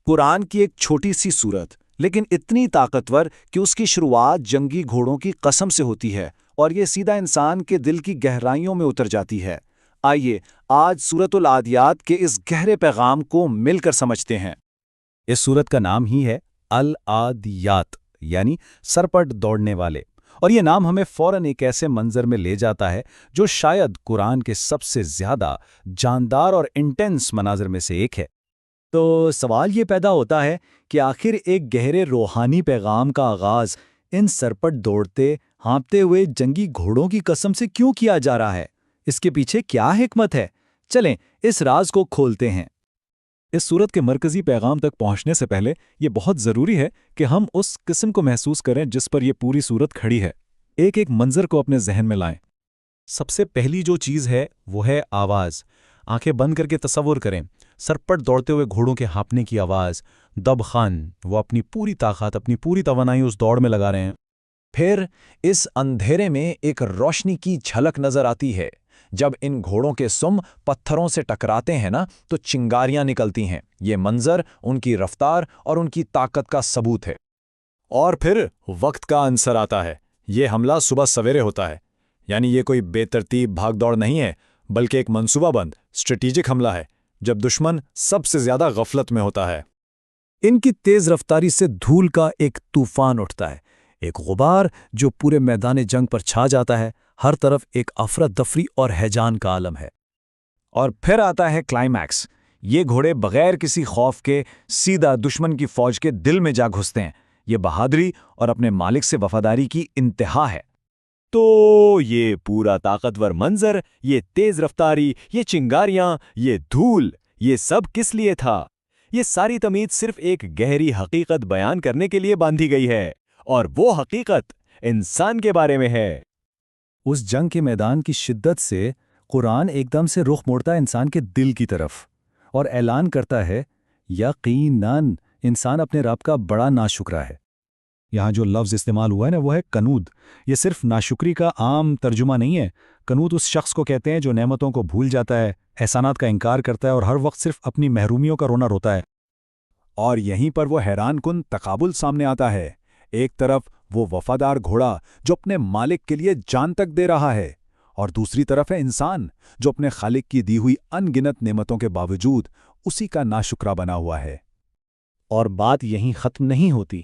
قرآن کی ایک چھوٹی سی سورت لیکن اتنی طاقتور کہ اس کی شروعات جنگی گھوڑوں کی قسم سے ہوتی ہے اور یہ سیدھا انسان کے دل کی گہرائیوں میں اتر جاتی ہے۔ آئیے آج سورۃ العادیات کے اس گہرے پیغام کو مل کر سمجھتے ہیں۔ اس سورت کا نام ہی ہے العادیات، یعنی سر پر دوڑنے والے، اور یہ نام ہمیں فوراً ایک ایسے منظر میں لے جاتا ہے جو شاید قرآن کے سب سے زیادہ جاندار اور انٹینس مناظر میں سے ایک ہے۔ تو سوال یہ پیدا ہوتا ہے کہ آخر ایک گہرے روحانی پیغام کا آغاز ان سرپٹ دوڑتے ہانپتے ہوئے جنگی گھوڑوں کی قسم سے کیوں کیا جا رہا ہے؟ اس کے پیچھے کیا حکمت ہے؟ چلیں اس راز کو کھولتے ہیں۔ اس سورت کے مرکزی پیغام تک پہنچنے سے پہلے یہ بہت ضروری ہے کہ ہم اس قسم کو محسوس کریں جس پر یہ پوری سورت کھڑی ہے۔ ایک ایک منظر کو اپنے ذہن میں لائیں۔ سب سے پہلی جو چیز ہے وہ ہے آواز۔ آنکھیں بند کر کے تصور کریں، سر پر دوڑتے ہوئے گھوڑوں کے ہانپنے کی آواز۔ دب خان وہ اپنی پوری طاقت، اپنی پوری توانائی اس دوڑ میں لگا رہے ہیں۔ پھر اس اندھیرے میں ایک روشنی کی جھلک نظر آتی ہے۔ جب ان گھوڑوں کے سم پتھروں سے ٹکراتے ہیں تو چنگاریاں نکلتی ہیں۔ یہ منظر ان کی رفتار اور ان کی طاقت کا ثبوت ہے۔ اور پھر وقت کا عنصر آتا ہے۔ یہ حملہ صبح سویرے ہوتا ہے، یعنی یہ کوئی بے ترتیب بھاگ دوڑ نہیں ہے، بلکہ ایک منصوبہ بند اسٹریٹجک حملہ ہے جب دشمن سب سے زیادہ غفلت میں ہوتا ہے۔ ان کی تیز رفتاری سے دھول کا ایک طوفان اٹھتا ہے، ایک غبار جو پورے میدان جنگ پر چھا جاتا ہے۔ ہر طرف ایک افراتفری اور ہیجان کا عالم ہے۔ اور پھر آتا ہے کلائمیکس۔ یہ گھوڑے بغیر کسی خوف کے سیدھا دشمن کی فوج کے دل میں جا گھستے ہیں۔ یہ بہادری اور اپنے مالک سے وفاداری کی انتہا ہے۔ تو یہ پورا طاقتور منظر، یہ تیز رفتاری، یہ چنگاریاں، یہ دھول، یہ سب کس لیے تھا؟ یہ ساری تمید صرف ایک گہری حقیقت بیان کرنے کے لیے باندھی گئی ہے، اور وہ حقیقت انسان کے بارے میں ہے۔ اس جنگ کے میدان کی شدت سے قرآن ایک دم سے رخ موڑتا ہے انسان کے دل کی طرف اور اعلان کرتا ہے یقیناً انسان اپنے رب کا بڑا ناشکرا ہے۔ یہاں جو لفظ استعمال ہوا ہے وہ ہے کنود۔ یہ صرف ناشکری کا عام ترجمہ نہیں ہے۔ کنود اس شخص کو کہتے ہیں جو نعمتوں کو بھول جاتا ہے، احسانات کا انکار کرتا ہے اور ہر وقت صرف اپنی محرومیوں کا رونا روتا ہے۔ اور یہیں پر وہ حیران کن تقابل سامنے آتا ہے۔ ایک طرف وہ وفادار گھوڑا جو اپنے مالک کے لیے جان تک دے رہا ہے، اور دوسری طرف ہے انسان جو اپنے خالق کی دی ہوئی ان گنت نعمتوں کے باوجود اسی کا ناشکرا بنا ہوا ہے۔ اور بات یہیں ختم نہیں ہوتی۔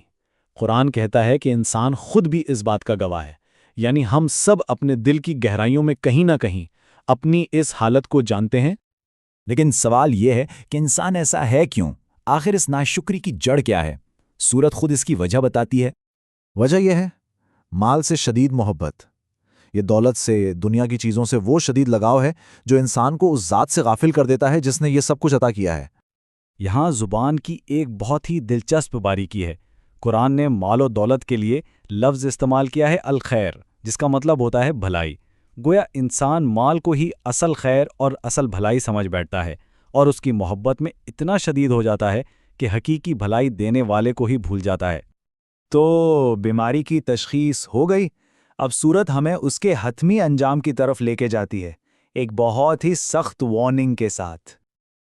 قرآن کہتا ہے کہ انسان خود بھی اس بات کا گواہ ہے، یعنی ہم سب اپنے دل کی گہرائیوں میں کہیں نہ کہیں اپنی اس حالت کو جانتے ہیں۔ لیکن سوال یہ ہے کہ انسان ایسا ہے کیوں؟ آخر اس ناشکری کی جڑ کیا ہے؟ سورت خود اس کی وجہ بتاتی ہے۔ وجہ یہ ہے مال سے شدید محبت۔ یہ دولت سے، دنیا کی چیزوں سے وہ شدید لگاؤ ہے جو انسان کو اس ذات سے غافل کر دیتا ہے جس نے یہ سب کچھ عطا کیا ہے۔ یہاں زبان کی ایک بہت ہی دلچسپ باریکی ہے۔ قرآن نے مال و دولت کے لیے لفظ استعمال کیا ہے الخیر، جس کا مطلب ہوتا ہے بھلائی۔ گویا انسان مال کو ہی اصل خیر اور اصل بھلائی سمجھ بیٹھتا ہے اور اس کی محبت میں اتنا شدید ہو جاتا ہے کہ حقیقی بھلائی دینے والے کو ہی بھول جاتا ہے۔ تو بیماری کی تشخیص ہو گئی۔ اب سورت ہمیں اس کے حتمی انجام کی طرف لے کے جاتی ہے، ایک بہت ہی سخت وارننگ کے ساتھ۔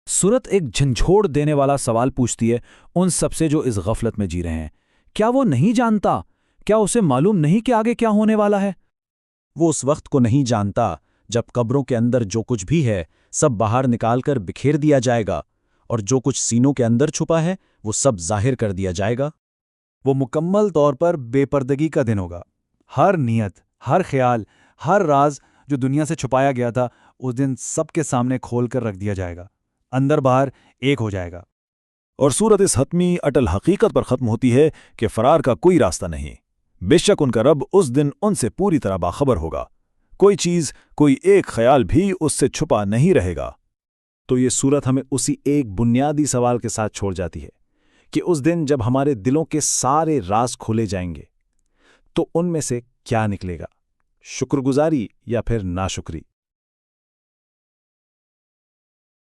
سورت ایک جھنجھوڑ دینے والا سوال پوچھتی ہے ان سب سے جو اس غفلت میں جی رہے ہیں۔ کیا وہ نہیں جانتا؟ کیا اسے معلوم نہیں کہ آگے کیا ہونے والا ہے؟ وہ اس وقت کو نہیں جانتا جب قبروں کے اندر جو کچھ بھی ہے سب باہر نکال کر بکھیر دیا جائے گا، اور جو کچھ سینوں کے اندر چھپا ہے وہ سب ظاہر کر دیا جائے گا۔ وہ مکمل طور پر بے پردگی کا دن ہوگا۔ ہر نیت، ہر خیال، ہر راز جو دنیا سے چھپایا گیا تھا اس دن سب کے سامنے کھول کر رکھ دیا جائے گا، اندر باہر ایک ہو جائے گا۔ اور سورت اس حتمی اٹل حقیقت پر ختم ہوتی ہے کہ فرار کا کوئی راستہ نہیں۔ بے شک ان کا رب اس دن ان سے پوری طرح باخبر ہوگا۔ کوئی چیز، کوئی ایک خیال بھی اس سے چھپا نہیں رہے گا۔ تو یہ سورت ہمیں اسی ایک بنیادی سوال کے ساتھ چھوڑ جاتی ہے کہ اس دن جب ہمارے دلوں کے سارے راز کھولے جائیں گے تو ان میں سے کیا نکلے گا، شکر گزاری یا پھر ناشکری؟